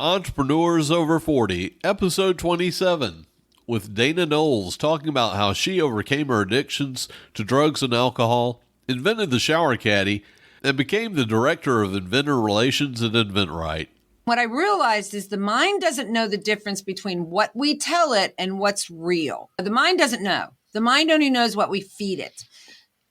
Entrepreneurs Over 40, Episode 27, with Dana Knowles talking about how she overcame her addictions to drugs and alcohol, invented the shower caddy, and became the director of Inventor Relations at inventRight. What I realized is the mind doesn't know the difference between what we tell it and what's real. The mind doesn't know. The mind only knows what we feed it.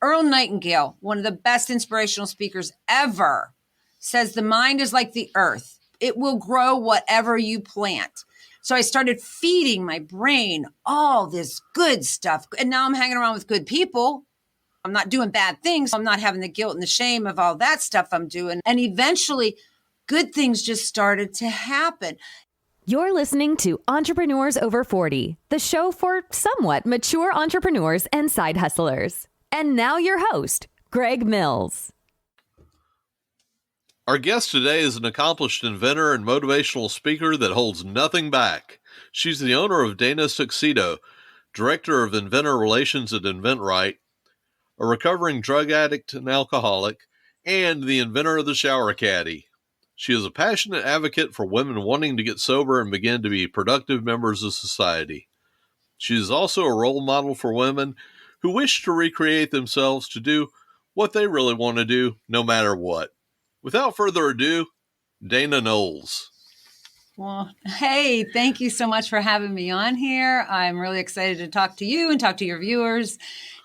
Earl Nightingale, one of the best inspirational speakers ever, says the mind is like the earth. It will grow whatever you plant. So I started feeding my brain all this good stuff. And now I'm hanging around with good people. I'm not doing bad things. I'm not having the guilt and the shame of all that stuff I'm doing. And eventually, good things just started to happen. You're listening to Entrepreneurs Over 40, the show for somewhat mature entrepreneurs and side hustlers. And now your host, Greg Mills. Our guest today is an accomplished inventor and motivational speaker that holds nothing back. She's the owner of Dana's Tuxedo, director of Inventor Relations at inventRight, a recovering drug addict and alcoholic, and the inventor of the shower caddy. She is a passionate advocate for women wanting to get sober and begin to be productive members of society. She is also a role model for women who wish to recreate themselves to do what they really want to do, no matter what. Without further ado, Dana Knowles. Well, hey, thank you so much for having me on here. I'm really excited to talk to you and talk to your viewers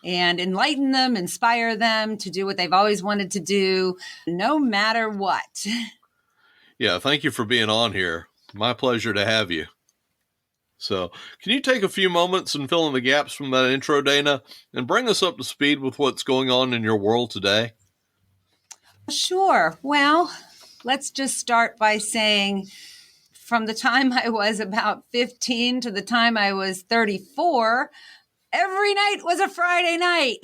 and enlighten them, inspire them to do what they've always wanted to do, no matter what. Yeah, thank you for being on here. My pleasure to have you. So, can you take a few moments and fill in the gaps from that intro, Dana, and bring us up to speed with what's going on in your world today? Sure. Well, let's just start by saying from the time I was about 15 to the time I was 34, every night was a Friday night.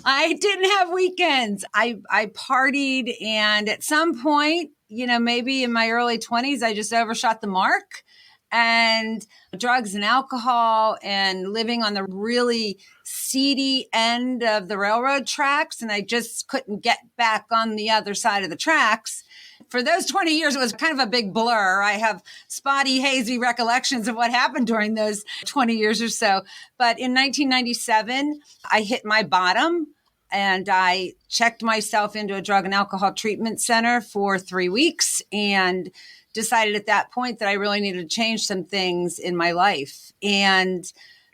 I didn't have weekends. I partied, and at some point, maybe in my early 20s, I just overshot the mark. And drugs and alcohol and living on the really seedy end of the railroad tracks. And I just couldn't get back on the other side of the tracks. For those 20 years, it was kind of a big blur. I have spotty, hazy recollections of what happened during those 20 years or so. But in 1997, I hit my bottom. And I checked myself into a drug and alcohol treatment center for 3 weeks and decided at that point that I really needed to change some things in my life. And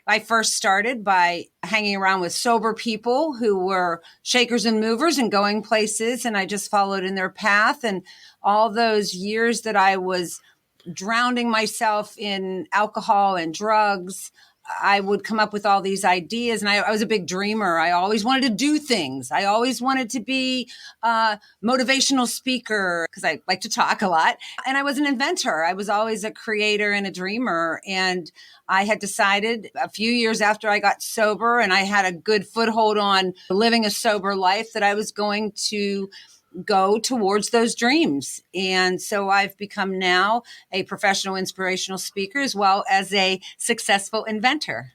I first started by hanging around with sober people who were shakers and movers and going places. And I just followed in their path. And all those years that I was drowning myself in alcohol and drugs, I would come up with all these ideas, and I was a big dreamer. I always wanted to do things. I always wanted to be a motivational speaker because I like to talk a lot. And I was an inventor. I was always a creator and a dreamer. And I had decided a few years after I got sober and I had a good foothold on living a sober life that I was going to go towards those dreams. And so I've become now a professional inspirational speaker as well as a successful inventor.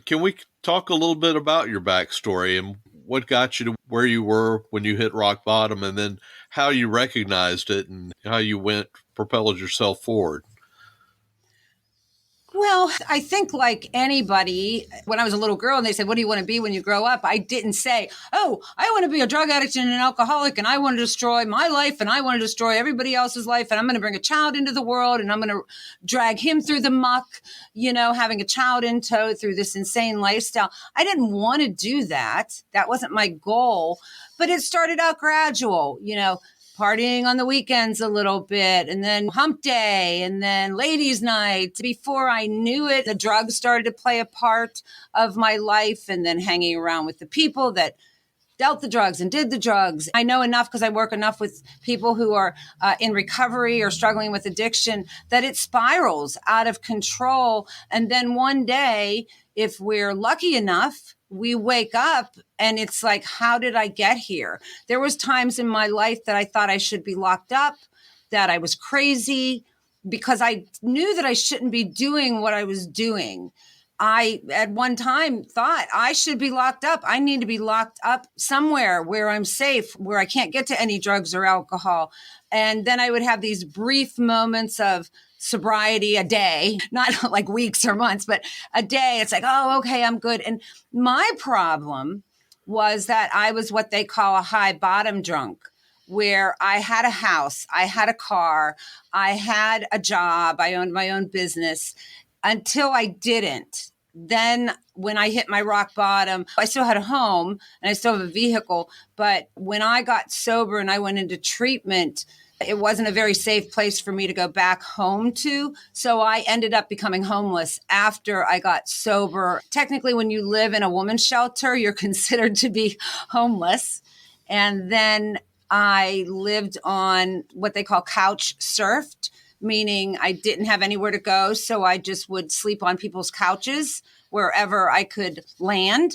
Can we talk a little bit about your backstory and what got you to where you were when you hit rock bottom, and then how you recognized it and how you propelled yourself forward? Well, I think like anybody, when I was a little girl and they said, what do you want to be when you grow up? I didn't say, oh, I want to be a drug addict and an alcoholic and I want to destroy my life and I want to destroy everybody else's life and I'm going to bring a child into the world and I'm going to drag him through the muck, having a child in tow through this insane lifestyle. I didn't want to do that. That wasn't my goal, but it started out gradual, partying on the weekends a little bit, and then hump day, and then ladies' night. Before I knew it, the drugs started to play a part of my life, and then hanging around with the people that dealt the drugs and did the drugs. I know enough because I work enough with people who are in recovery or struggling with addiction that it spirals out of control. And then one day, if we're lucky enough, we wake up and it's like, how did I get here? There was times in my life that I thought I should be locked up, that I was crazy because I knew that I shouldn't be doing what I was doing. I, at one time, thought I should be locked up. I need to be locked up somewhere where I'm safe, where I can't get to any drugs or alcohol. And then I would have these brief moments of sobriety a day, not like weeks or months, but a day. It's like, oh, okay, I'm good. And my problem was that I was what they call a high bottom drunk, where I had a house, I had a car, I had a job, I owned my own business until I didn't. Then when I hit my rock bottom, I still had a home and I still have a vehicle. But when I got sober and I went into treatment, it wasn't a very safe place for me to go back home to. So I ended up becoming homeless after I got sober. Technically, when you live in a woman's shelter, you're considered to be homeless. And then I lived on what they call couch surfed, meaning I didn't have anywhere to go. So I just would sleep on people's couches wherever I could land.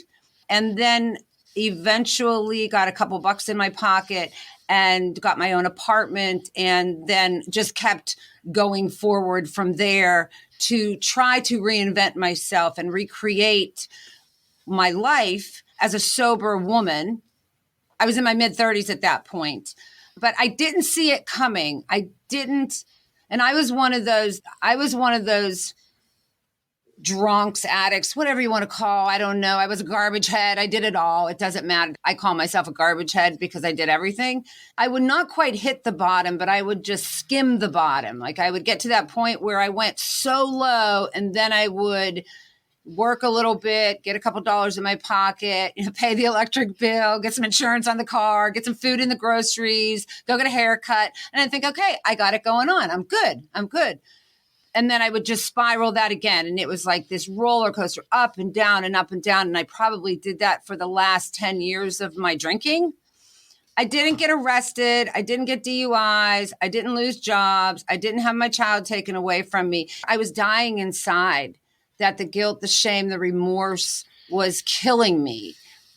And then eventually got a couple bucks in my pocket and got my own apartment, and then just kept going forward from there to try to reinvent myself and recreate my life as a sober woman. I was in my mid-30s at that point, but I didn't see it coming. I didn't. And I was one of those drunks, addicts, whatever you want to call. I don't know. I was a garbage head. I did it all. It doesn't matter. I call myself a garbage head because I did everything. I would not quite hit the bottom, but I would just skim the bottom. Like I would get to that point where I went so low, and then I would work a little bit, get a couple dollars in my pocket, pay the electric bill, get some insurance on the car, get some food in the groceries, go get a haircut. And I think, okay, I got it going on. I'm good. And then I would just spiral that again. And it was like this roller coaster, up and down and up and down. And I probably did that for the last 10 years of my drinking. I didn't get arrested. I didn't get DUIs. I didn't lose jobs. I didn't have my child taken away from me. I was dying inside, that the guilt, the shame, the remorse was killing me.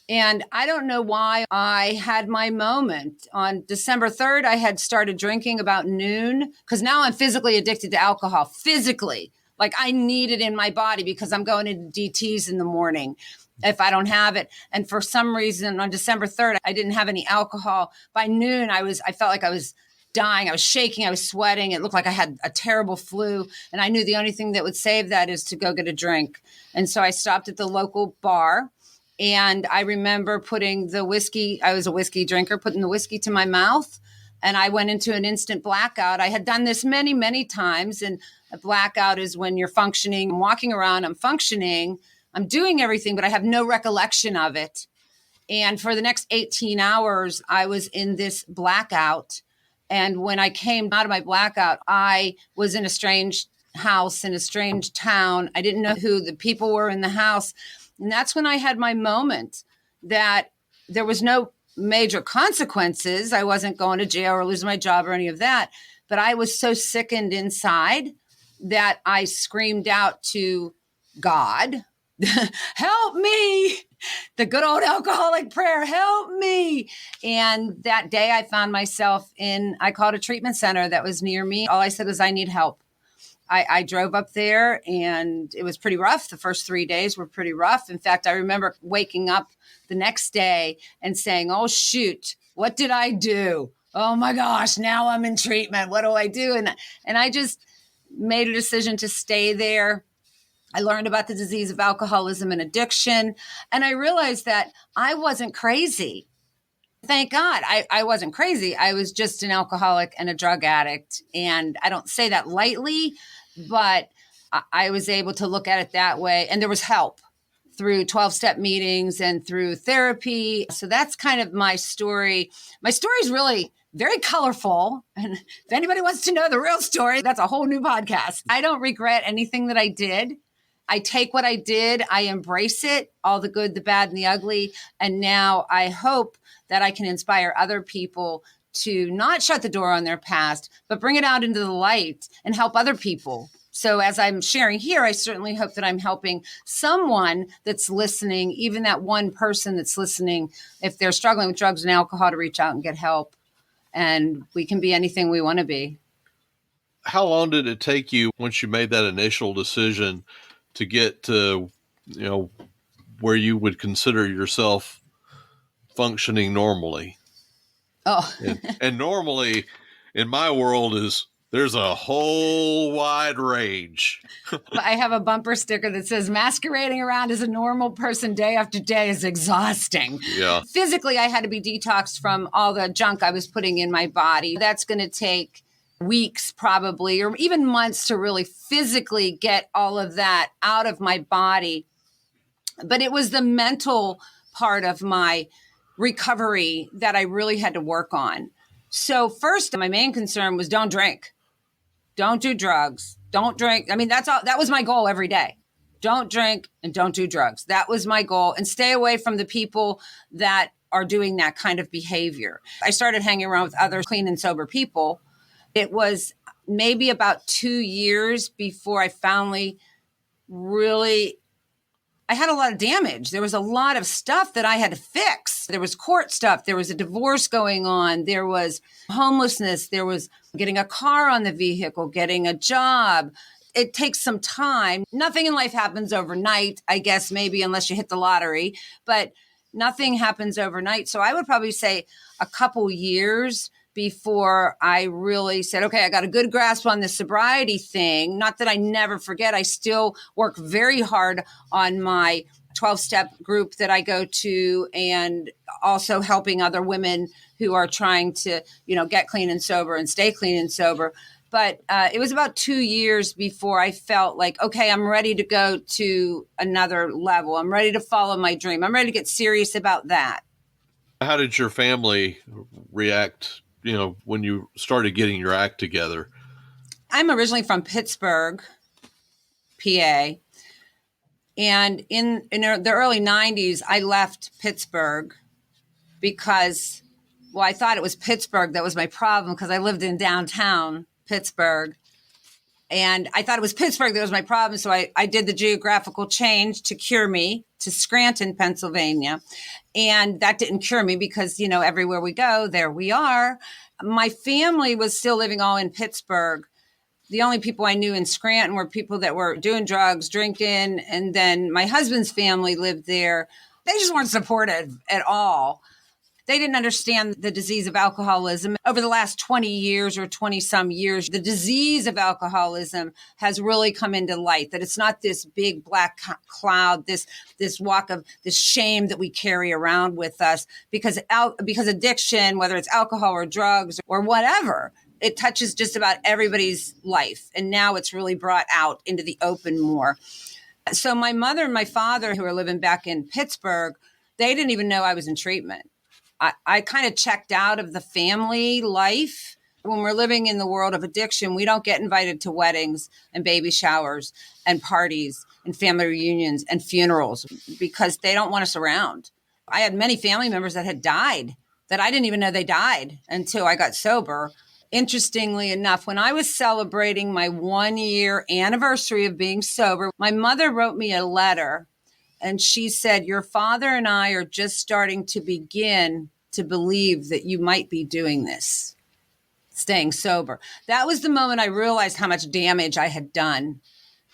And I don't know why I had my moment. On December 3rd, I had started drinking about noon, because now I'm physically addicted to alcohol. Physically. Like I need it in my body because I'm going into DTs in the morning if I don't have it. And for some reason on December 3rd, I didn't have any alcohol. By noon, I felt like I was dying. I was shaking. I was sweating. It looked like I had a terrible flu. And I knew the only thing that would save that is to go get a drink. And so I stopped at the local bar. And I remember putting the whiskey, I was a whiskey drinker, putting the whiskey to my mouth. And I went into an instant blackout. I had done this many, many times. And a blackout is when you're functioning, I'm walking around, I'm functioning, I'm doing everything, but I have no recollection of it. And for the next 18 hours, I was in this blackout. And when I came out of my blackout, I was in a strange house in a strange town. I didn't know who the people were in the house. And that's when I had my moment that there was no major consequences. I wasn't going to jail or losing my job or any of that. But I was so sickened inside that I screamed out to God, help me, the good old alcoholic prayer, help me. And that day I found myself I called a treatment center that was near me. All I said was, I need help. I drove up there and it was pretty rough. The first 3 days were pretty rough. In fact, I remember waking up the next day and saying, oh, shoot, what did I do? Oh, my gosh, now I'm in treatment. What do I do? And I just made a decision to stay there. I learned about the disease of alcoholism and addiction. And I realized that I wasn't crazy. Thank God I wasn't crazy. I was just an alcoholic and a drug addict. And I don't say that lightly, but I was able to look at it that way. And there was help through 12-step meetings and through therapy. So that's kind of my story. My story is really very colorful. And if anybody wants to know the real story, that's a whole new podcast. I don't regret anything that I did. I take what I did, I embrace it, all the good, the bad, and the ugly. And now I hope that I can inspire other people to not shut the door on their past, but bring it out into the light and help other people. So as I'm sharing here, I certainly hope that I'm helping someone that's listening, even that one person that's listening, if they're struggling with drugs and alcohol, to reach out and get help. And we can be anything we want to be. How long did it take you once you made that initial decision to get to, where you would consider yourself functioning normally? Oh, And normally in my world there's a whole wide range. I have a bumper sticker that says masquerading around as a normal person day after day is exhausting. Yeah. Physically, I had to be detoxed from all the junk I was putting in my body. That's going to take weeks probably, or even months to really physically get all of that out of my body. But it was the mental part of my recovery that I really had to work on. So first, my main concern was don't drink. Don't do drugs. Don't drink. I mean, that's all. That was my goal every day. Don't drink and don't do drugs. That was my goal. And stay away from the people that are doing that kind of behavior. I started hanging around with other clean and sober people. It was maybe about 2 years before I finally I had a lot of damage. There was a lot of stuff that I had to fix. There was court stuff. There was a divorce going on. There was homelessness. There was getting a car on the vehicle, getting a job. It takes some time. Nothing in life happens overnight, I guess, maybe unless you hit the lottery, but nothing happens overnight. So I would probably say a couple years before I really said, okay, I got a good grasp on the sobriety thing. Not that I never forget. I still work very hard on my 12-step group that I go to, and also helping other women who are trying to, get clean and sober and stay clean and sober. But it was about 2 years before I felt like, okay, I'm ready to go to another level. I'm ready to follow my dream. I'm ready to get serious about that. How did your family react, when you started getting your act together? I'm originally from Pittsburgh, PA. And in the early 90s, I left Pittsburgh because, I thought it was Pittsburgh that was my problem because I lived in downtown Pittsburgh. And I thought it was Pittsburgh that was my problem. So I did the geographical change to cure me to Scranton, Pennsylvania. And that didn't cure me because, everywhere we go, there we are. My family was still living all in Pittsburgh. The only people I knew in Scranton were people that were doing drugs, drinking. And then my husband's family lived there. They just weren't supportive at all. They didn't understand the disease of alcoholism. Over the last 20 years or 20 some years, the disease of alcoholism has really come into light, that it's not this big black cloud, this walk of this shame that we carry around with us because addiction, whether it's alcohol or drugs or whatever, it touches just about everybody's life. And now it's really brought out into the open more. So my mother and my father, who are living back in Pittsburgh, they didn't even know I was in treatment. I kind of checked out of the family life. When we're living in the world of addiction, we don't get invited to weddings and baby showers and parties and family reunions and funerals because they don't want us around. I had many family members that had died that I didn't even know they died until I got sober. Interestingly enough, when I was celebrating my 1-year anniversary of being sober, my mother wrote me a letter and she said, your father and I are just starting to begin to believe that you might be doing this, staying sober. That was the moment I realized how much damage I had done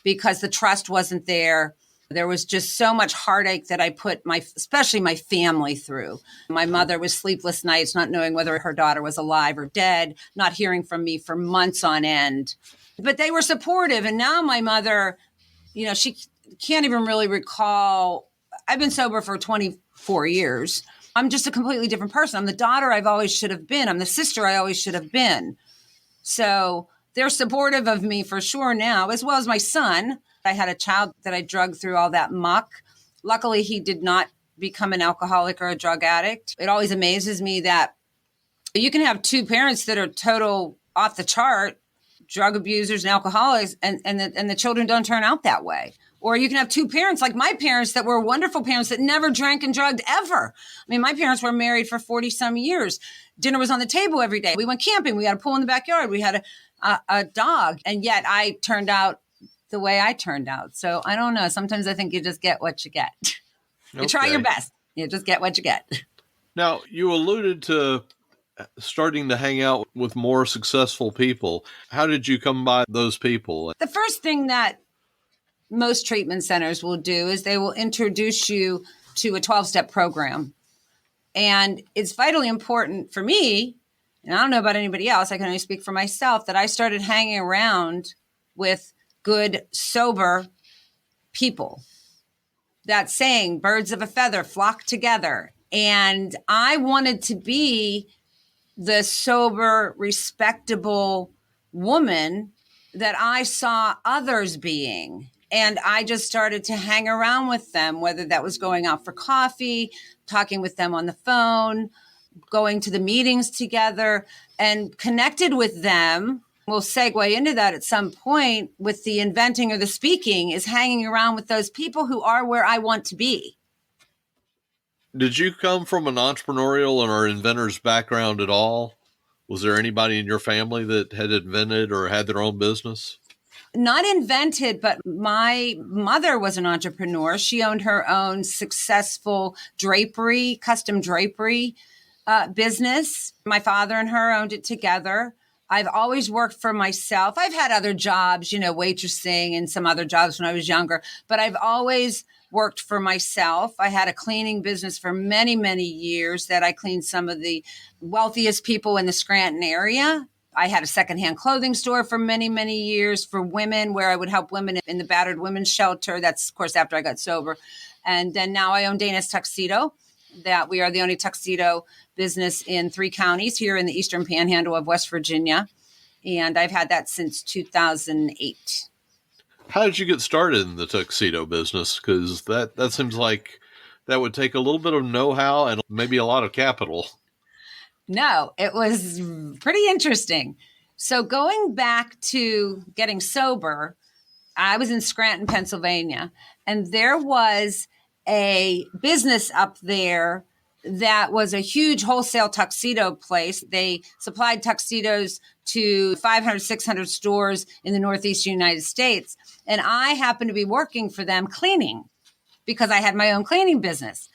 because the trust wasn't there. There was just so much heartache that I put especially my family through. My mother was sleepless nights, not knowing whether her daughter was alive or dead, not hearing from me for months on end. But they were supportive. And now my mother, she can't even really recall. I've been sober for 24 years. I'm just a completely different person. I'm the daughter I've always should have been. I'm the sister I always should have been. So they're supportive of me for sure now, as well as my son. I had a child that I drugged through all that muck. Luckily, he did not become an alcoholic or a drug addict. It always amazes me that you can have two parents that are total off the chart, drug abusers and alcoholics, and the children don't turn out that way. Or you can have two parents like my parents that were wonderful parents that never drank and drugged ever. I mean, my parents were married for 40 some years. Dinner was on the table every day. We went camping. We had a pool in the backyard. We had a dog. And yet I turned out the way I turned out. So I don't know. Sometimes I think you just get what you get. You try your best. You just get what you get. Now, you alluded to starting to hang out with more successful people. How did you come by those people? The first thing that most treatment centers will do is they will introduce you to a 12-step program. And it's vitally important for me, and I don't know about anybody else, I can only speak for myself, that I started hanging around with good, sober people. That saying, birds of a feather flock together. And I wanted to be the sober, respectable woman that I saw others being. And I just started to hang around with them, whether that was going out for coffee, talking with them on the phone, going to the meetings together, and connected with them. We'll segue into that at some point with the inventing or the speaking, is hanging around with those people who are where I want to be. Did you come from an entrepreneurial or inventor's background at all? Was there anybody in your family that had invented or had their own business? Not invented, but my mother was an entrepreneur. She owned her own successful drapery, custom drapery business. My father and her owned it together. I've always worked for myself. I've had other jobs, waitressing and some other jobs when I was younger, but I've always worked for myself. I had a cleaning business for many, many years that I cleaned some of the wealthiest people in the Scranton area. I had a secondhand clothing store for many, many years for women, where I would help women in the battered women's shelter. That's, of course, after I got sober. And then now I own Dana's Tuxedo, that we are the only tuxedo business in 3 counties here in the Eastern Panhandle of West Virginia. And I've had that since 2008. How did you get started in the tuxedo business? Because that seems like that would take a little bit of know-how and maybe a lot of capital. No, it was pretty interesting. So going back to getting sober, I was in Scranton, Pennsylvania, and there was a business up there that was a huge wholesale tuxedo place. They supplied tuxedos to 500, 600 stores in the Northeast United States. And I happened to be working for them cleaning because I had my own cleaning business,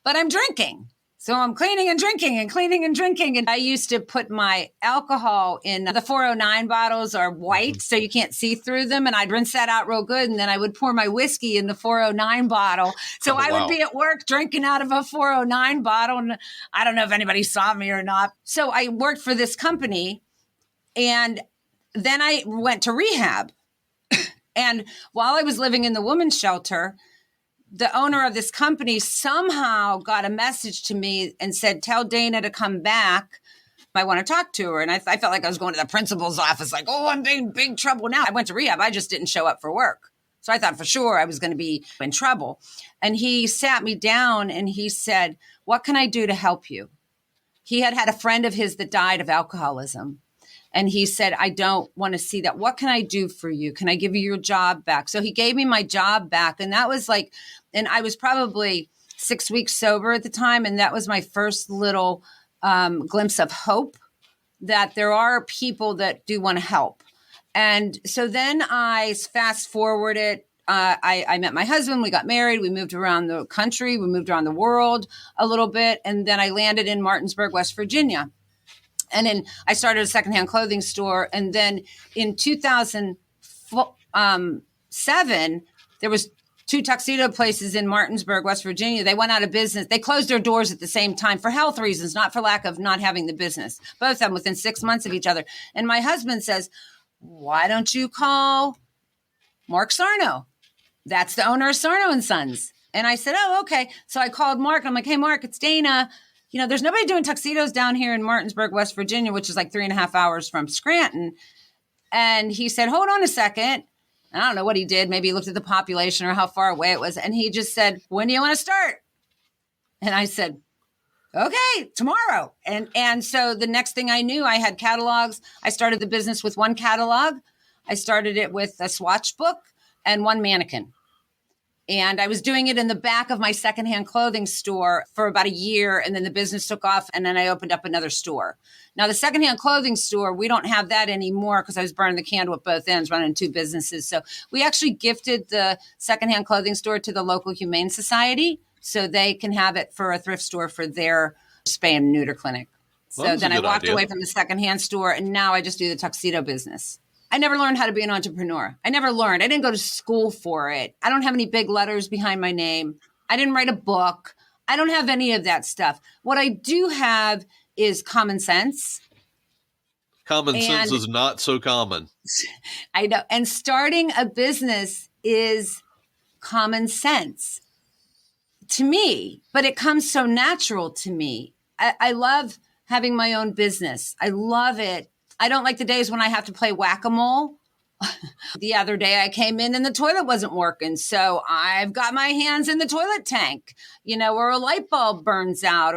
but I'm drinking. So I'm cleaning and drinking and cleaning and drinking. And I used to put my alcohol in the 409 bottles are white, so you can't see through them. And I'd rinse that out real good. And then I would pour my whiskey in the 409 bottle. So I would be at work drinking out of a 409 bottle. And I don't know if anybody saw me or not. So I worked for this company. And then I went to rehab. And while I was living in the women's shelter, the owner of this company somehow got a message to me and said, tell Dana to come back. I want to talk to her. And I felt like I was going to the principal's office, like, oh, I'm in big trouble now. I went to rehab. I just didn't show up for work. So I thought for sure I was going to be in trouble. And he sat me down and he said, what can I do to help you? He had a friend of his that died of alcoholism. And he said, I don't want to see that. What can I do for you? Can I give you your job back? So he gave me my job back. And that was like, and I was probably 6 weeks sober at the time. And that was my first little glimpse of hope that there are people that do want to help. And so then I fast forward it. I met my husband. We got married. We moved around the country. We moved around the world a little bit. And then I landed in Martinsburg, West Virginia. And then I started a secondhand clothing store. And then in 2007, there was 2 tuxedo places in Martinsburg, West Virginia. They went out of business. They closed their doors at the same time for health reasons, not for lack of not having the business. Both of them within 6 months of each other. And my husband says, why don't you call Mark Sarno? That's the owner of Sarno and Sons. And I said, oh, okay. So I called Mark. I'm like, hey, Mark, it's Dana. There's nobody doing tuxedos down here in Martinsburg, West Virginia, which is like 3.5 hours from Scranton. And he said, hold on a second. I don't know what he did. Maybe he looked at the population or how far away it was. And he just said, when do you want to start? And I said, okay, tomorrow. And so the next thing I knew, I had catalogs. I started the business with 1 catalog. I started it with a swatch book and 1 mannequin. And I was doing it in the back of my secondhand clothing store for about a year. And then the business took off. And then I opened up another store. Now, the secondhand clothing store, we don't have that anymore because I was burning the candle at both ends, running 2 businesses. So we actually gifted the secondhand clothing store to the local Humane Society so they can have it for a thrift store for their spay and neuter clinic. So then I walked away from the secondhand store and now I just do the tuxedo business. I never learned how to be an entrepreneur. I never learned. I didn't go to school for it. I don't have any big letters behind my name. I didn't write a book. I don't have any of that stuff. What I do have is common sense. Common sense is not so common. I know. And starting a business is common sense to me, but it comes so natural to me. I love having my own business. I love it. I don't like the days when I have to play whack-a-mole. The other day I came in and the toilet wasn't working. So I've got my hands in the toilet tank, or a light bulb burns out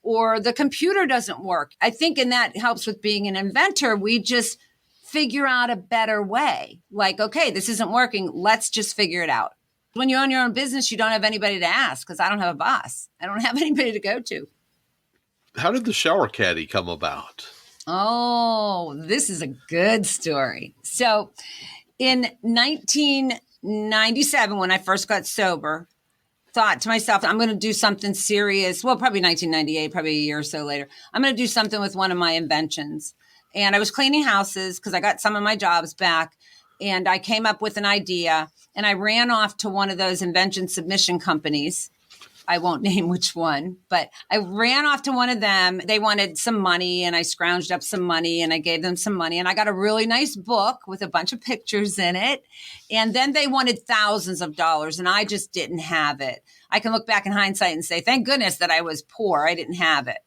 or the computer doesn't work. I think, and that helps with being an inventor, we just figure out a better way. Like, okay, this isn't working. Let's just figure it out. When you own your own business, you don't have anybody to ask because I don't have a boss. I don't have anybody to go to. How did the shower caddy come about? Oh, this is a good story. So in 1997, when I first got sober, thought to myself, I'm going to do something serious. Well, probably 1998, probably a year or so later. I'm going to do something with one of my inventions. And I was cleaning houses because I got some of my jobs back. And I came up with an idea and I ran off to one of those invention submission companies. I won't name which one, but I ran off to one of them. They wanted some money and I scrounged up some money and I gave them some money and I got a really nice book with a bunch of pictures in it. And then they wanted thousands of dollars and I just didn't have it. I can look back in hindsight and say, thank goodness that I was poor. I didn't have it.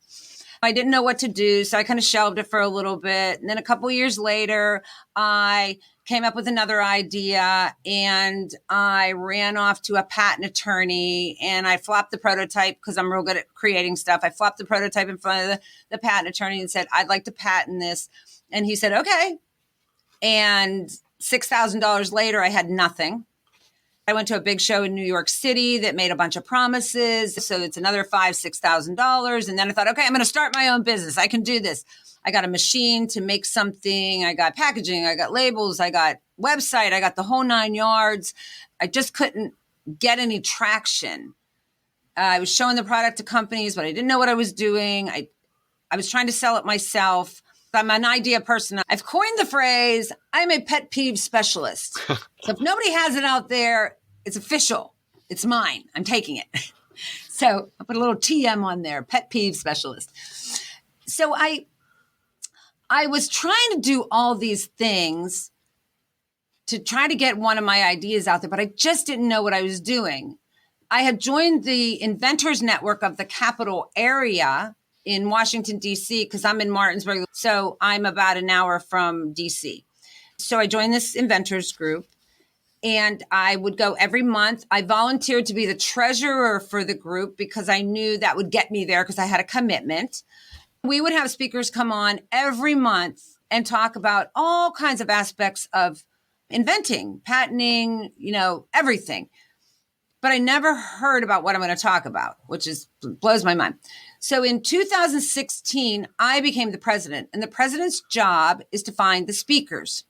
I didn't know what to do. So I kind of shelved it for a little bit. And then a couple of years later, I came up with another idea and I ran off to a patent attorney and I flopped the prototype because I'm real good at creating stuff. I flopped the prototype in front of the patent attorney and said, I'd like to patent this. And he said, okay. And $6,000 later, I had nothing. I went to a big show in New York City that made a bunch of promises. So it's another $5,000, $6,000. And then I thought, okay, I'm going to start my own business. I can do this. I got a machine to make something. I got packaging. I got labels. I got website. I got the whole 9 yards. I just couldn't get any traction. I was showing the product to companies, but I didn't know what I was doing. I was trying to sell it myself. I'm an idea person. I've coined the phrase, I'm a pet peeve specialist. So if nobody has it out there, it's official. It's mine. I'm taking it. So I put a little TM on there, pet peeve specialist. So I was trying to do all these things to try to get one of my ideas out there, but I just didn't know what I was doing. I had joined the inventors network of the capital area in Washington, D.C., because I'm in Martinsburg. So I'm about an hour from D.C. So I joined this inventors group and I would go every month. I volunteered to be the treasurer for the group because I knew that would get me there because I had a commitment. We would have speakers come on every month and talk about all kinds of aspects of inventing, patenting, everything. But I never heard about what I'm going to talk about, which blows my mind. So in 2016, I became the president, and the president's job is to find the speakers.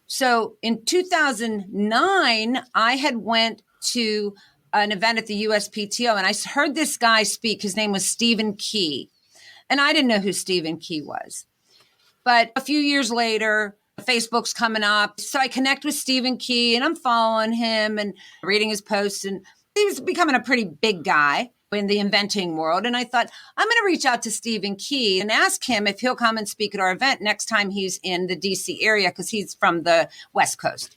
So in 2009, I had went to an event at the USPTO, and I heard this guy speak. His name was Stephen Key, and I didn't know who Stephen Key was. But a few years later, Facebook's coming up. So I connect with Stephen Key, and I'm following him and reading his posts, and he's becoming a pretty big guy in the inventing world. And I thought, I'm going to reach out to Stephen Key and ask him if he'll come and speak at our event next time he's in the DC area, because he's from the West Coast.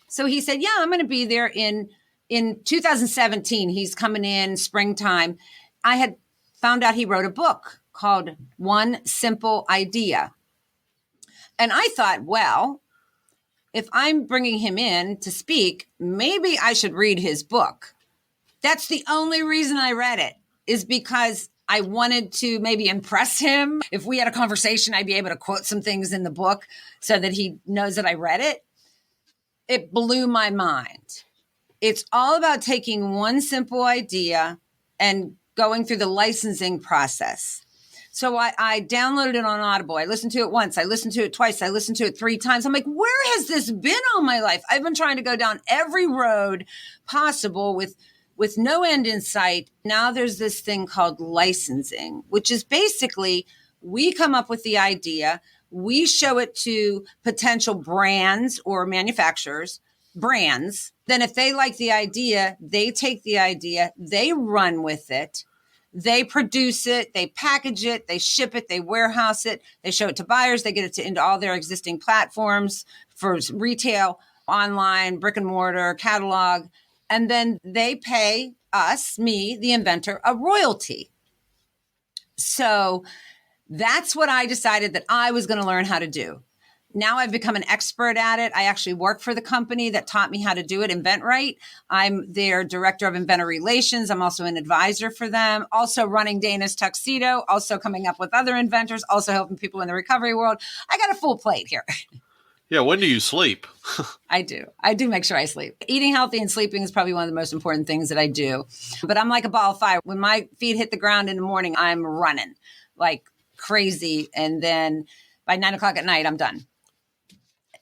So he said, yeah, I'm going to be there in 2017. He's coming in springtime. I had found out he wrote a book called One Simple Idea. And I thought, well, if I'm bringing him in to speak, maybe I should read his book. That's the only reason I read it, is because I wanted to maybe impress him. If we had a conversation, I'd be able to quote some things in the book so that he knows that I read it. It blew my mind. It's all about taking one simple idea and going through the licensing process. So I downloaded it on Audible. I listened to it once. I listened to it twice. I listened to it 3 times. I'm like, where has this been all my life? I've been trying to go down every road possible with no end in sight. Now there's this thing called licensing, which is basically we come up with the idea. We show it to potential brands or manufacturers, brands. Then if they like the idea, they take the idea, they run with it. They produce it, they package it, they ship it, they warehouse it, they show it to buyers, they get it into all their existing platforms for retail, online, brick and mortar, catalog. And then they pay us, me, the inventor, a royalty. So that's what I decided that I was going to learn how to do. Now I've become an expert at it. I actually work for the company that taught me how to do it, inventRight. I'm their director of inventor relations. I'm also an advisor for them, also running Dana's Tuxedo, also coming up with other inventors, also helping people in the recovery world. I got a full plate here. Yeah, when do you sleep? I do. I do make sure I sleep. Eating healthy and sleeping is probably one of the most important things that I do. But I'm like a ball of fire. When my feet hit the ground in the morning, I'm running like crazy. And then by 9 o'clock at night, I'm done.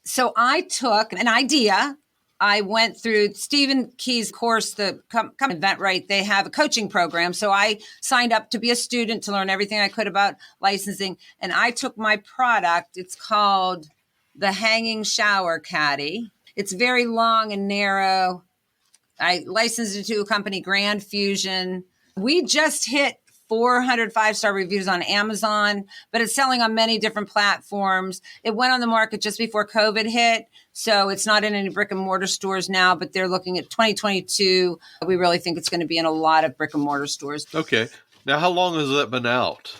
So I took an idea. I went through Stephen Key's course, the inventRight. They have a coaching program. So I signed up to be a student to learn everything I could about licensing. And I took my product. It's called the Hanging Shower Caddy. It's very long and narrow. I licensed it to a company, Grand Fusion. We just hit 400 5-star reviews on Amazon, but it's selling on many different platforms. It went on the market just before COVID hit. So it's not in any brick and mortar stores now, but they're looking at 2022. We really think it's going to be in a lot of brick and mortar stores. Okay. Now, how long has that been out?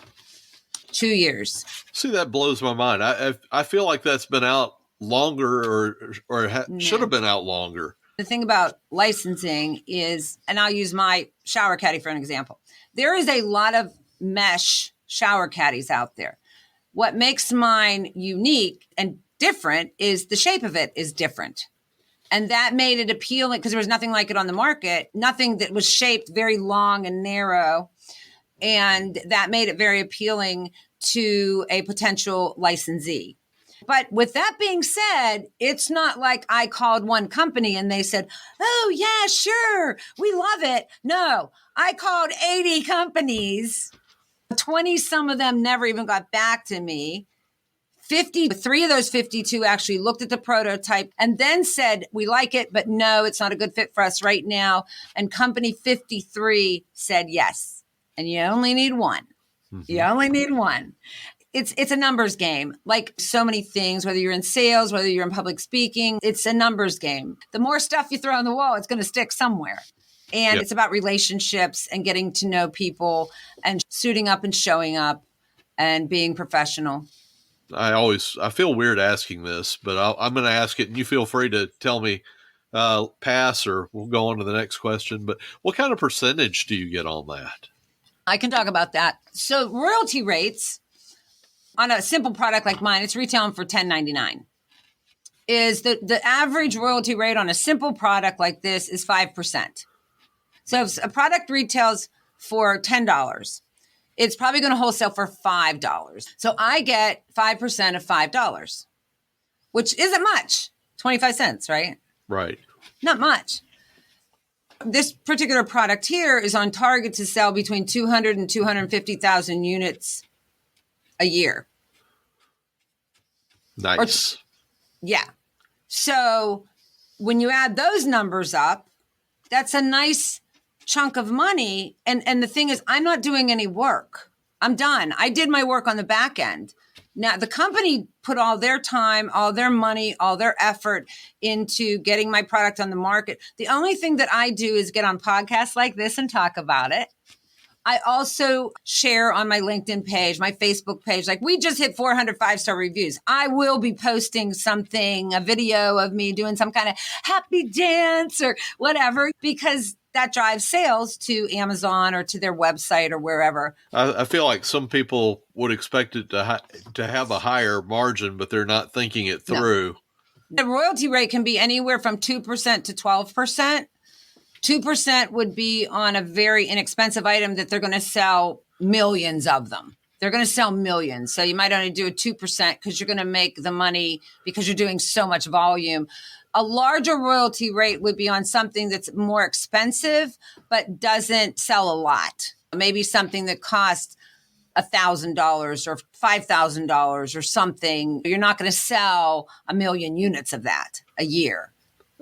2 years. See, that blows my mind. I feel like that's been out longer should have been out longer. The thing about licensing is, and I'll use my shower caddy for an example. There is a lot of mesh shower caddies out there. What makes mine unique and different is the shape of it is different. And that made it appealing because there was nothing like it on the market, nothing that was shaped very long and narrow. And that made it very appealing to a potential licensee. But with that being said, it's not like I called one company and they said, oh, yeah, sure, we love it. No, I called 80 companies. 20, some of them never even got back to me. 53 of those 52 actually looked at the prototype and then said, we like it, but no, it's not a good fit for us right now. And company 53 said yes. And you only need one. Mm-hmm. You only need one. It's a numbers game, like so many things, whether you're in sales, whether you're in public speaking, it's a numbers game. The more stuff you throw on the wall, it's going to stick somewhere. And It's about relationships and getting to know people and suiting up and showing up and being professional. I feel weird asking this, but I'm going to ask it and you feel free to tell me pass or we'll go on to the next question. But what kind of percentage do you get on that? I can talk about that. So royalty rates on a simple product like mine, it's retailing for $10.99. Is the average royalty rate on a simple product like this is 5%. So if a product retails for $10, it's probably going to wholesale for $5. So I get 5% of $5, which isn't much, 25 cents, right? Right. Not much. This particular product here is on target to sell between 200 and 250,000 units a year. Nice. Yeah. So when you add those numbers up, that's a nice chunk of money. And the thing is, I'm not doing any work. I'm done. I did my work on the back end. Now, the company put all their time, all their money, all their effort into getting my product on the market. The only thing that I do is get on podcasts like this and talk about it. I also share on my LinkedIn page, my Facebook page, like we just hit 400 5-star reviews. I will be posting something, a video of me doing some kind of happy dance or whatever, because that drives sales to Amazon or to their website or wherever. I feel like some people would expect it to have a higher margin, but they're not thinking it through. No. The royalty rate can be anywhere from 2% to 12%. 2% would be on a very inexpensive item that they're going to sell millions of them. They're going to sell millions. So you might only do a 2% because you're going to make the money because you're doing so much volume. A larger royalty rate would be on something that's more expensive, but doesn't sell a lot. Maybe something that costs $1,000 or $5,000 or something. You're not going to sell 1 million units of that a year.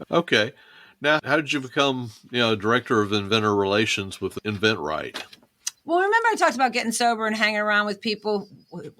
Okay. Now, how did you become, director of inventor relations with inventRight? Well, remember I talked about getting sober and hanging around with people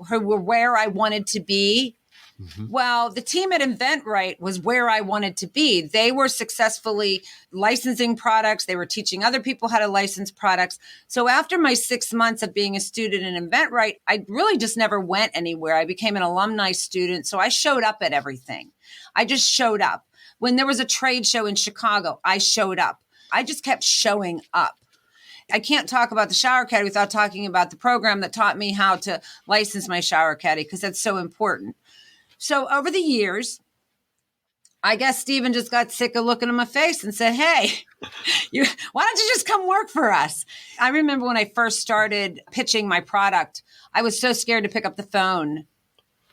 who were where I wanted to be? Mm-hmm. Well, the team at inventRight was where I wanted to be. They were successfully licensing products. They were teaching other people how to license products. So after my 6 months of being a student in inventRight, I really just never went anywhere. I became an alumni student. So I showed up at everything. I just showed up. When there was a trade show in Chicago, I showed up. I just kept showing up. I can't talk about the shower caddy without talking about the program that taught me how to license my shower caddy, because that's so important. So over the years, I guess Stephen just got sick of looking in my face and said, hey, why don't you just come work for us? I remember when I first started pitching my product, I was so scared to pick up the phone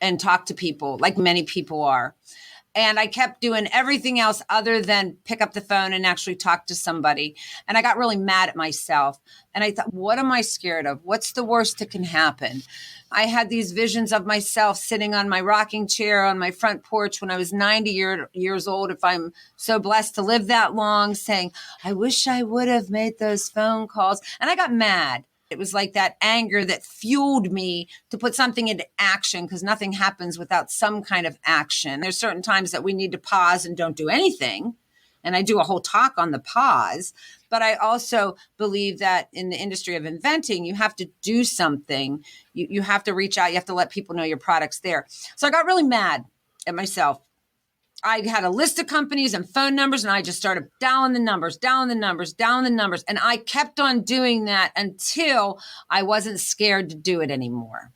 and talk to people, like many people are. And I kept doing everything else other than pick up the phone and actually talk to somebody. And I got really mad at myself. And I thought, what am I scared of? What's the worst that can happen? I had these visions of myself sitting on my rocking chair on my front porch when I was 90 years old, if I'm so blessed to live that long, saying, I wish I would have made those phone calls. And I got mad. It was like that anger that fueled me to put something into action, because nothing happens without some kind of action. There's certain times that we need to pause and don't do anything. And I do a whole talk on the pause. But I also believe that in the industry of inventing, you have to do something. You have to reach out. You have to let people know your product's there. So I got really mad at myself. I had a list of companies and phone numbers, and I just started dialing the numbers. And I kept on doing that until I wasn't scared to do it anymore.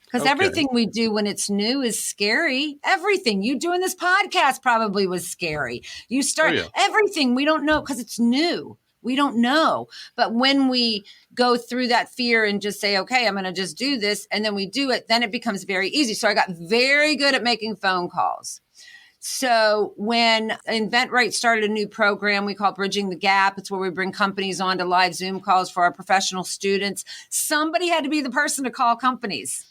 Because everything we do when it's new is scary. Everything. You doing this podcast probably was scary. You start everything we don't know because it's new. We don't know. But when we go through that fear and just say, okay, I'm going to just do this, and then we do it, then it becomes very easy. So I got very good at making phone calls. So when inventRight started a new program we call Bridging the Gap, it's where we bring companies on to live Zoom calls for our professional students. Somebody had to be the person to call companies.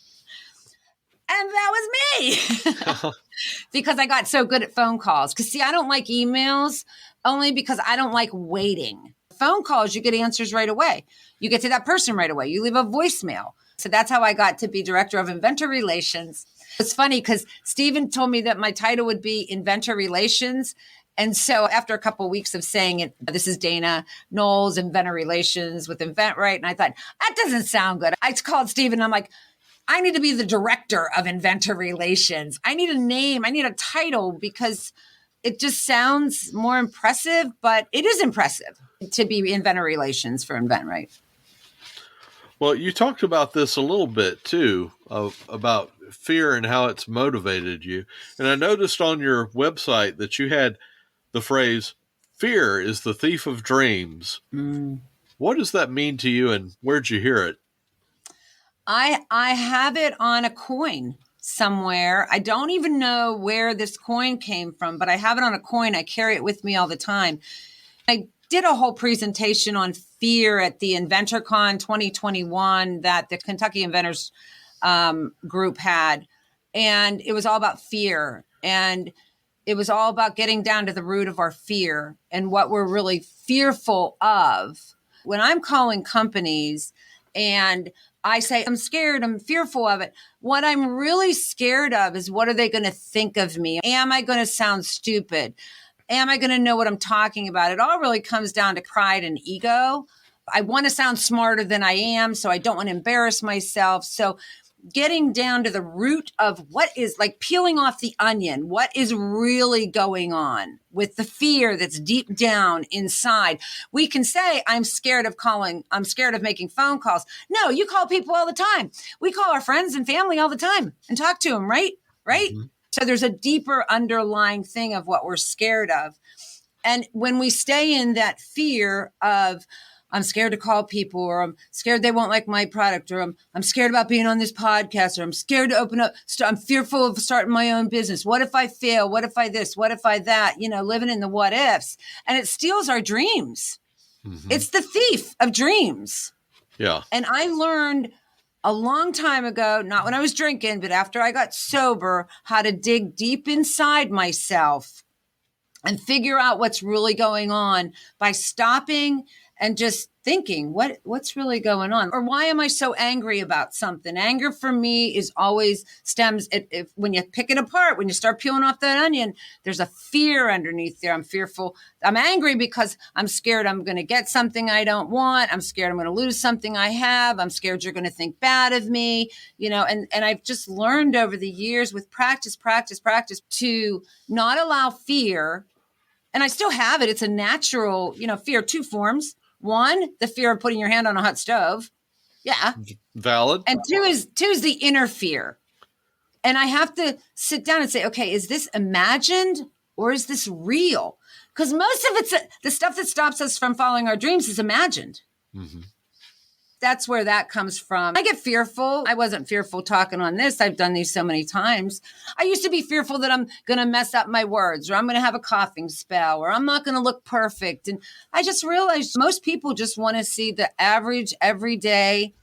And that was me because I got so good at phone calls. Because see, I don't like emails only because I don't like waiting. Phone calls, you get answers right away. You get to that person right away. You leave a voicemail. So that's how I got to be director of Inventor Relations. It's funny because Stephen told me that my title would be Inventor Relations. And so after a couple of weeks of saying it, this is Dana Knowles, Inventor Relations with inventRight. And I thought, that doesn't sound good. I called Stephen and I'm like, I need to be the director of Inventor Relations. I need a name. I need a title because it just sounds more impressive, but it is impressive to be Inventor Relations for inventRight. Well, you talked about this a little bit too, about fear and how it's motivated you. And I noticed on your website that you had the phrase, fear is the thief of dreams. What does that mean to you, and where'd you hear it? I have it on a coin somewhere. I don't even know where this coin came from, but I have it on a coin. I carry it with me all the time. I did a whole presentation on fear at the InventorCon 2021 that the Kentucky Inventors group had. And it was all about fear. And it was all about getting down to the root of our fear and what we're really fearful of. When I'm calling companies and I say, I'm scared, I'm fearful of it, what I'm really scared of is, what are they going to think of me? Am I going to sound stupid? Am I going to know what I'm talking about? It all really comes down to pride and ego. I want to sound smarter than I am, so I don't want to embarrass myself. So getting down to the root of what is, like peeling off the onion, what is really going on with the fear that's deep down inside. We can say, I'm scared of making phone calls. No, you call people all the time. We call our friends and family all the time and talk to them, right? Mm-hmm. So there's a deeper underlying thing of what we're scared of. And when we stay in that fear of, I'm scared to call people, or I'm scared they won't like my product, or I'm scared about being on this podcast, or I'm scared to open up, I'm fearful of starting my own business. What if I fail? What if I this? What if I that? Living in the what ifs. And it steals our dreams. Mm-hmm. It's the thief of dreams. Yeah. And I learned a long time ago, not when I was drinking, but after I got sober, how to dig deep inside myself and figure out what's really going on by stopping and just thinking, what's really going on? Or why am I so angry about something? Anger for me is always stems when you pick it apart, when you start peeling off that onion, there's a fear underneath there. I'm fearful. I'm angry because I'm scared I'm going to get something I don't want. I'm scared I'm going to lose something I have. I'm scared you're going to think bad of me, and I've just learned over the years with practice to not allow fear. And I still have it. It's a natural, fear, two forms. One, the fear of putting your hand on a hot stove. Yeah. Valid. And two is the inner fear. And I have to sit down and say, okay, is this imagined or is this real? Because most of it's the stuff that stops us from following our dreams is imagined. Mm-hmm. That's where that comes from. I get fearful. I wasn't fearful talking on this. I've done these so many times. I used to be fearful that I'm going to mess up my words, or I'm going to have a coughing spell, or I'm not going to look perfect. And I just realized most people just want to see the average, everyday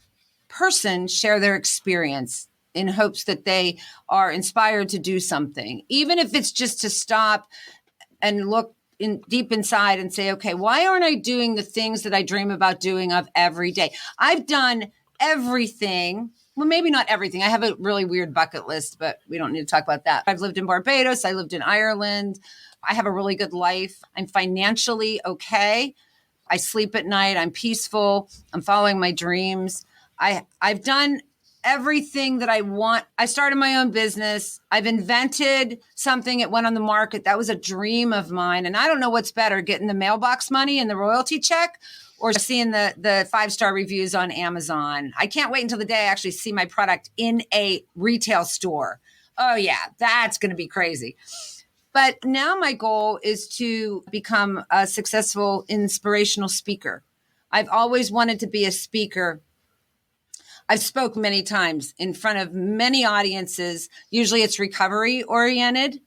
person share their experience in hopes that they are inspired to do something, even if it's just to stop and look deep inside and say, okay, why aren't I doing the things that I dream about doing of every day? I've done everything. Well, maybe not everything. I have a really weird bucket list, but we don't need to talk about that. I've lived in Barbados. I lived in Ireland. I have a really good life. I'm financially okay. I sleep at night. I'm peaceful. I'm following my dreams. I've done everything that I want. I started my own business. I've invented something. It went on the market. That was a dream of mine. And I don't know what's better, getting the mailbox money and the royalty check or seeing the 5-star reviews on Amazon. I can't wait until the day I actually see my product in a retail store. Oh yeah, that's going to be crazy. But now my goal is to become a successful inspirational speaker. I've always wanted to be a speaker. I've spoke many times in front of many audiences. Usually it's recovery oriented.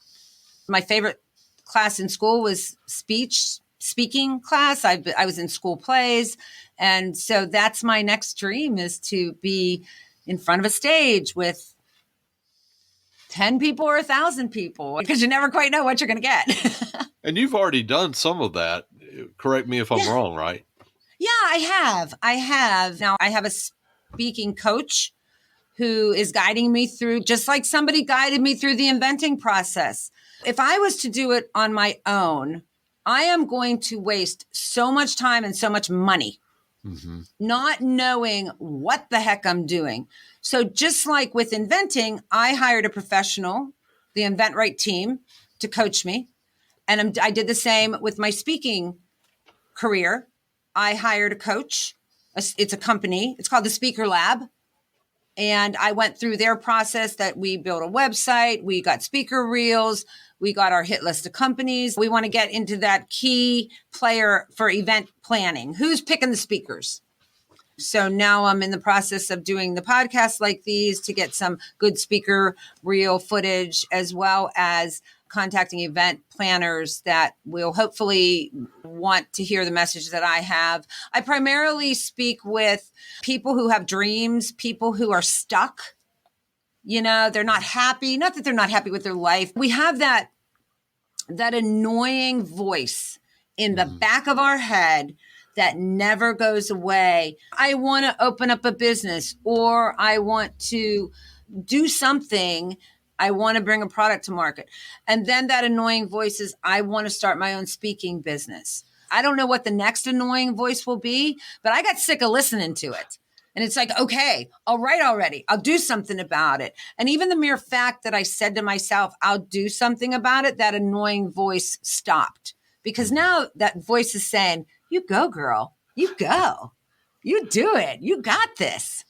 My favorite class in school was speaking class. I was in school plays. And so that's my next dream, is to be in front of a stage with 10 people or 1,000 people, because you never quite know what you're going to get. And you've already done some of that. Correct me if I'm wrong, right? Yeah, I have. Now I have a speaking coach who is guiding me through, just like somebody guided me through the inventing process. If I was to do it on my own, I am going to waste so much time and so much money, not knowing what the heck I'm doing. So just like with inventing, I hired a professional, the inventRight team, to coach me. And I did the same with my speaking career. I hired a coach. It's a company. It's called the Speaker Lab. And I went through their process that we built a website. We got speaker reels. We got our hit list of companies. We want to get into that key player for event planning. Who's picking the speakers? So now I'm in the process of doing the podcasts like these to get some good speaker reel footage, as well as contacting event planners that will hopefully want to hear the message that I have. I primarily speak with people who have dreams, people who are stuck. They're not happy. Not that they're not happy with their life. We have that annoying voice in the back of our head that never goes away. I want to open up a business, or I want to do something. I want to bring a product to market. And then that annoying voice is, I want to start my own speaking business. I don't know what the next annoying voice will be, but I got sick of listening to it. And it's like, okay, I'll write already. I'll do something about it. And even the mere fact that I said to myself, I'll do something about it, that annoying voice stopped. Because now that voice is saying, you go, girl. You go. You do it. You got this.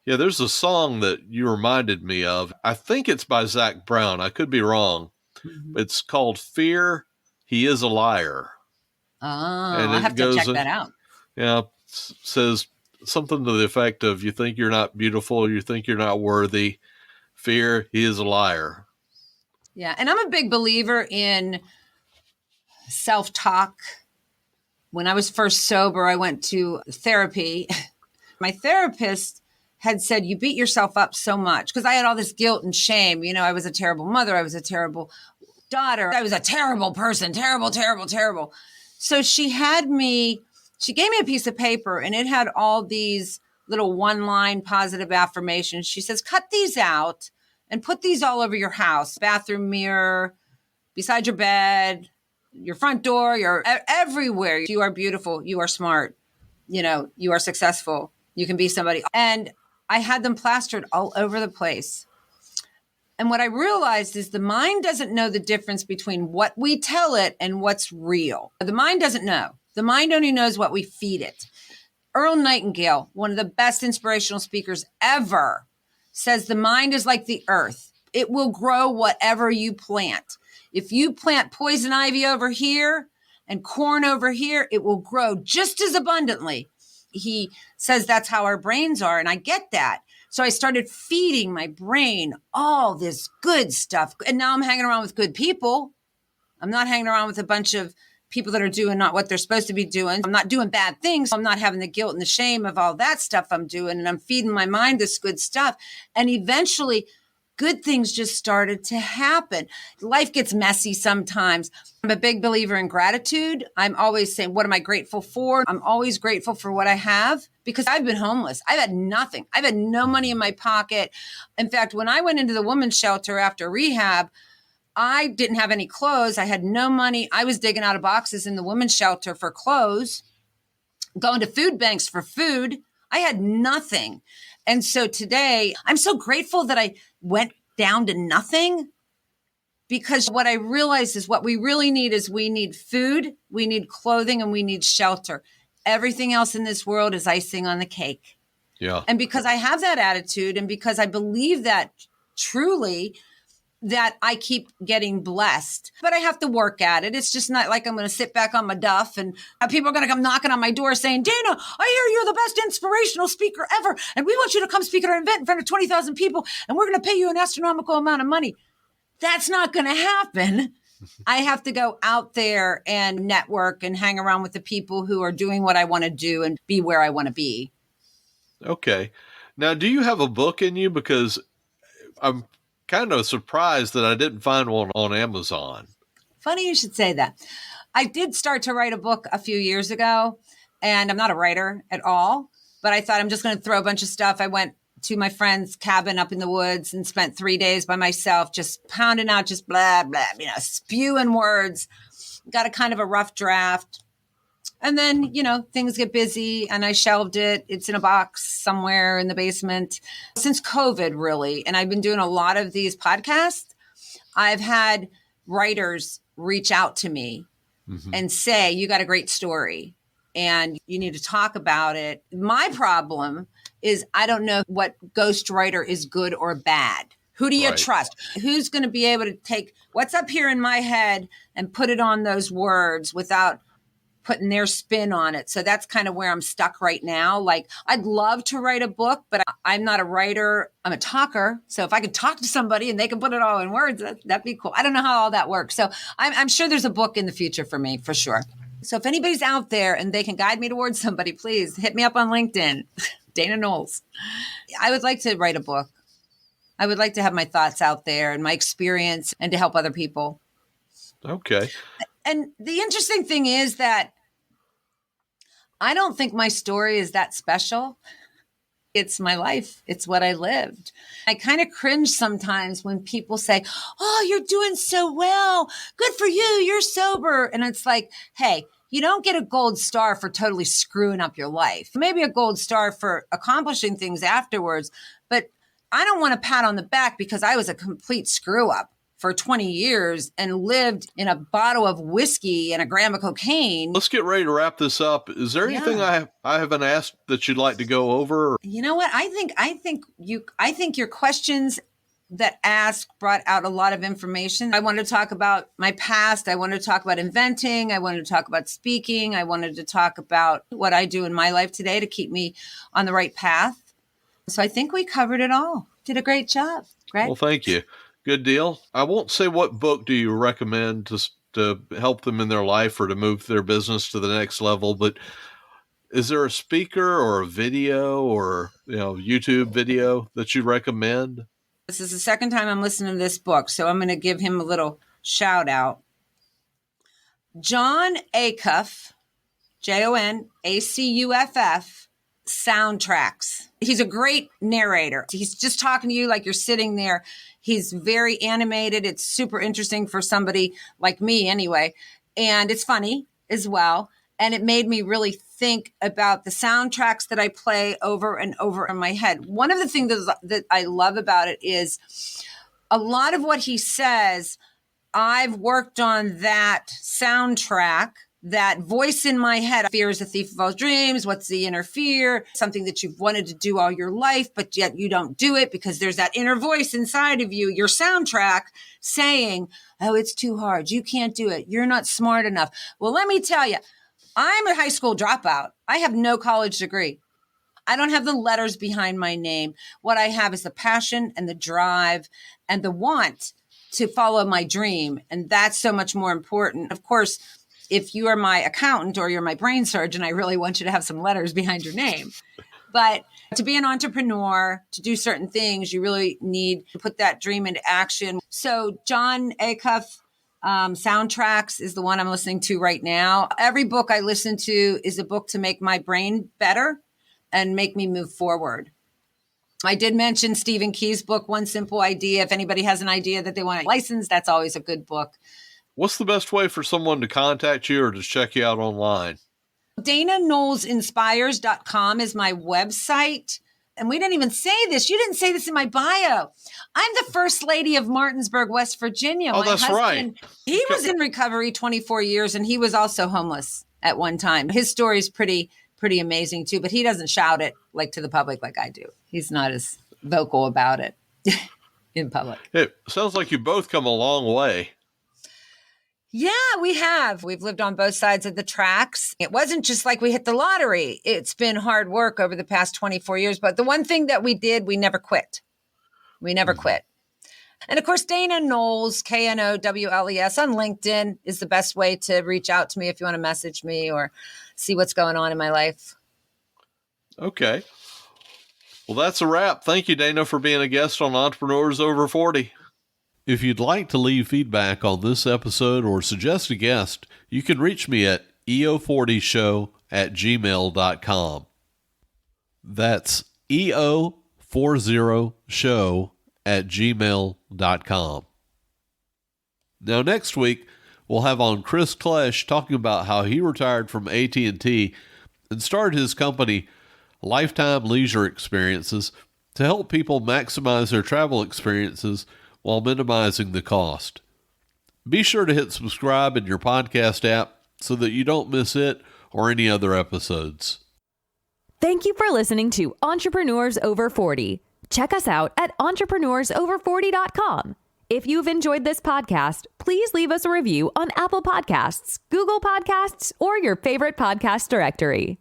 Yeah, there's a song that you reminded me of. I think it's by Zach Brown. I could be wrong. It's called Fear, He Is a Liar. Oh, I'll have to check that out. Yeah, says something to the effect of, you think you're not beautiful, you think you're not worthy. Fear, he is a liar. Yeah, and I'm a big believer in self-talk. When I was first sober, I went to therapy. My therapist had said, you beat yourself up so much, because I had all this guilt and shame. You know, I was a terrible mother. I was a terrible daughter. I was a terrible person. Terrible, terrible, terrible. So she gave me a piece of paper, and it had all these little one-line positive affirmations. She says, cut these out and put these all over your house, bathroom mirror, beside your bed, your front door, you're everywhere. You are beautiful. You are smart. You know, you are successful. You can be somebody. And I had them plastered all over the place. And what I realized is the mind doesn't know the difference between what we tell it and what's real. The mind doesn't know. The mind only knows what we feed it. Earl Nightingale, one of the best inspirational speakers ever, says the mind is like the earth. It will grow whatever you plant. If you plant poison ivy over here and corn over here, it will grow just as abundantly. He says that's how our brains are, and I get that. So I started feeding my brain all this good stuff. And now I'm hanging around with good people. I'm not hanging around with a bunch of people that are doing not what they're supposed to be doing. I'm not doing bad things. I'm not having the guilt and the shame of all that stuff I'm doing. And I'm feeding my mind this good stuff. And eventually, good things just started to happen. Life gets messy sometimes. I'm a big believer in gratitude. I'm always saying, what am I grateful for? I'm always grateful for what I have, because I've been homeless. I've had nothing. I've had no money in my pocket. In fact, when I went into the women's shelter after rehab, I didn't have any clothes. I had no money. I was digging out of boxes in the women's shelter for clothes, going to food banks for food. I had nothing. And so today, I'm so grateful that I went down to nothing, because what I realized is what we really need is we need food, we need clothing, and we need shelter. Everything else in this world is icing on the cake. Yeah. And because I have that attitude, and because I believe that truly, that I keep getting blessed, but I have to work at it. It's just not like I'm going to sit back on my duff and people are going to come knocking on my door saying, Dana, I hear you're the best inspirational speaker ever. And we want you to come speak at our event in front of 20,000 people. And we're going to pay you an astronomical amount of money. That's not going to happen. I have to go out there and network and hang around with the people who are doing what I want to do and be where I want to be. Okay. Now, do you have a book in you? Because I'm kind of surprised that I didn't find one on Amazon. Funny you should say that. I did start to write a book a few years ago, and I'm not a writer at all, but I thought I'm just going to throw a bunch of stuff. I went to my friend's cabin up in the woods and spent 3 days by myself, just pounding out, just blah, blah, spewing words. Got a kind of a rough draft. And then, things get busy and I shelved it. It's in a box somewhere in the basement since COVID, really. And I've been doing a lot of these podcasts. I've had writers reach out to me and say, you got a great story and you need to talk about it. My problem is I don't know what ghostwriter is good or bad. Who do you trust? Who's going to be able to take what's up here in my head and put it on those words without putting their spin on it? So that's kind of where I'm stuck right now. Like, I'd love to write a book, but I'm not a writer. I'm a talker. So if I could talk to somebody and they can put it all in words, that'd be cool. I don't know how all that works. So I'm sure there's a book in the future for me, for sure. So if anybody's out there and they can guide me towards somebody, please hit me up on LinkedIn, Dana Knowles. I would like to write a book. I would like to have my thoughts out there and my experience and to help other people. Okay. And the interesting thing is that I don't think my story is that special. It's my life. It's what I lived. I kind of cringe sometimes when people say, oh, you're doing so well. Good for you. You're sober. And it's like, hey, you don't get a gold star for totally screwing up your life. Maybe a gold star for accomplishing things afterwards. But I don't want a pat on the back because I was a complete screw up for 20 years and lived in a bottle of whiskey and a gram of cocaine. Let's get ready to wrap this up. Is there anything I haven't asked that you'd like to go over? You know what? I think your questions that ask brought out a lot of information. I wanted to talk about my past. I wanted to talk about inventing. I wanted to talk about speaking. I wanted to talk about what I do in my life today to keep me on the right path. So I think we covered it all. Did a great job, Greg. Well, thank you. Good deal. I won't say what book do you recommend to help them in their life or to move their business to the next level, but Is there a speaker or a video or, YouTube video that you recommend? This is the second time I'm listening to this book, so I'm going to give him a little shout out. Jon Acuff, Jonacuff, Soundtracks. He's a great narrator. He's just talking to you like you're sitting there. He's very animated. It's super interesting for somebody like me anyway. And it's funny as well. And it made me really think about the soundtracks that I play over and over in my head. One of the things that I love about it is a lot of what he says, I've worked on that soundtrack, that voice in my head. Fear is a thief of all dreams. What's the inner fear? Something that you've wanted to do all your life, but yet you don't do it because there's that inner voice inside of you, your soundtrack saying, oh, it's too hard. You can't do it. You're not smart enough. Well, let me tell you, I'm a high school dropout. I have no college degree. I don't have the letters behind my name. What I have is the passion and the drive and the want to follow my dream. And that's so much more important. Of course, if you are my accountant or you're my brain surgeon, I really want you to have some letters behind your name. But to be an entrepreneur, to do certain things, you really need to put that dream into action. So Jon Acuff, Soundtracks is the one I'm listening to right now. Every book I listen to is a book to make my brain better and make me move forward. I did mention Stephen Key's book, One Simple Idea. If anybody has an idea that they want to license, that's always a good book. What's the best way for someone to contact you or to check you out online? DanaKnowlesinspires.com is my website. And we didn't even say this. You didn't say this in my bio. I'm the first lady of Martinsburg, West Virginia. Oh, that's right. He was in recovery 24 years, and he was also homeless at one time. His story is pretty amazing, too, but he doesn't shout it like to the public like I do. He's not as vocal about it in public. It sounds like you both come a long way. Yeah, we have. We've lived on both sides of the tracks. It wasn't just like we hit the lottery. It's been hard work over the past 24 years. But the one thing that we did, we never quit. We never quit. And of course, Dana Knowles, Knowles on LinkedIn is the best way to reach out to me if you want to message me or see what's going on in my life. Okay. Well, that's a wrap. Thank you, Dana, for being a guest on Entrepreneurs Over 40. If you'd like to leave feedback on this episode or suggest a guest, you can reach me at eo40show@gmail.com. That's eo40show@gmail.com. Now, next week, we'll have on Chris Klesch talking about how he retired from AT&T and started his company, Lifetime Leisure Experiences, to help people maximize their travel experiences while minimizing the cost. Be sure to hit subscribe in your podcast app so that you don't miss it or any other episodes. Thank you for listening to Entrepreneurs Over 40. Check us out at entrepreneursover40.com. If you've enjoyed this podcast, please leave us a review on Apple Podcasts, Google Podcasts, or your favorite podcast directory.